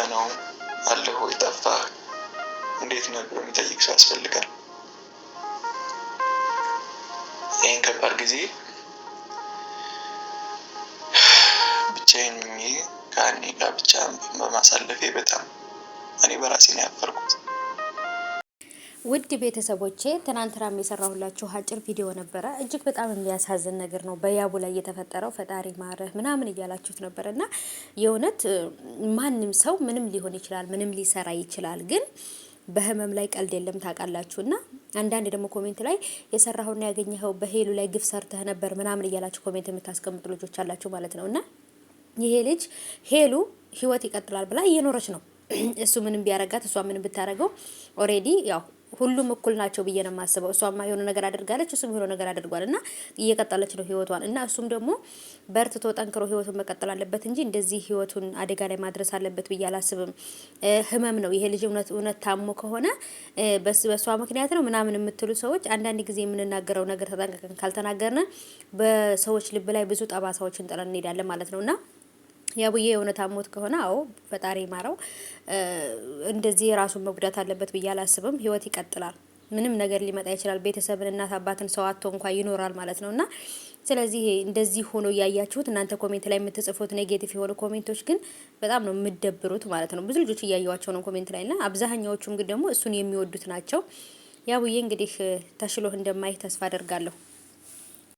ነው አለህ ወይ ጠፋህ እንዴት ነው ብሎ የሚጠይቅ ሰው ያስፈልጋል። ይህን ከባድ ጊዜ ብቻዬን ከአኔ ጋር ብቻ በማሳለፌ በጣም እኔ በራሴ ነው ያፈርኩት። ውድ ቤተሰቦቼ ትናንትና የሰራሁላችሁ አጭር ቪዲዮ ነበረ። እጅግ በጣም የሚያሳዝን ነገር ነው በያቡ ላይ የተፈጠረው። ፈጣሪ ማረህ ምናምን እያላችሁት ነበር እና የእውነት ማንም ሰው ምንም ሊሆን ይችላል፣ ምንም ሊሰራ ይችላል። ግን በህመም ላይ ቀልድ የለም ታውቃላችሁ። እና አንዳንድ ደግሞ ኮሜንት ላይ የሰራኸውና ያገኘኸው በሄሉ ላይ ግፍ ሰርተህ ነበር ምናምን እያላችሁ ኮሜንት የምታስቀምጡ ልጆች አላችሁ ማለት ነው። እና ይሄ ልጅ ሄሉ ህይወት ይቀጥላል ብላ እየኖረች ነው። እሱ ምንም ቢያረጋት እሷ ምንም ብታረገው ኦሬዲ ያው ሁሉም እኩል ናቸው ብዬ ነው የማስበው። እሷማ የሆነ ነገር አድርጋለች፣ እሱም የሆነ ነገር አድርጓል እና እየቀጠለች ነው ህይወቷን። እና እሱም ደግሞ በርትቶ ጠንክሮ ህይወቱን መቀጠል አለበት እንጂ እንደዚህ ህይወቱን አደጋ ላይ ማድረስ አለበት ብዬ አላስብም። ህመም ነው ይሄ ልጅ እውነት ታሞ ከሆነ በሷ ምክንያት ነው ምናምን የምትሉ ሰዎች አንዳንድ ጊዜ የምንናገረው ነገር ተጠንቀቀን ካልተናገርን በሰዎች ልብ ላይ ብዙ ጠባሳዎችን ጥለን እንሄዳለን ማለት ነውና ያቡዬ የሆነ ታሞት ከሆነ አዎ ፈጣሪ ማረው። እንደዚህ ራሱን መጉዳት አለበት ብዬ አላስብም። ህይወት ይቀጥላል። ምንም ነገር ሊመጣ ይችላል። ቤተሰብን እንናት አባትን ሰው አጥቶ እንኳን ይኖራል ማለት ነውና ስለዚህ እንደዚህ ሆኖ ያያችሁት እናንተ ኮሜንት ላይ የምትጽፉት ኔጌቲቭ የሆኑ ኮሜንቶች ግን በጣም ነው የምትደብሩት ማለት ነው። ብዙ ልጆች እያዩዋቸው ነው ኮሜንት ላይና አብዛኛዎቹም ግን ደግሞ እሱን የሚወዱት ናቸው። ያቡዬ እንግዲህ ተሽሎህ እንደማይ ተስፋ አደርጋለሁ።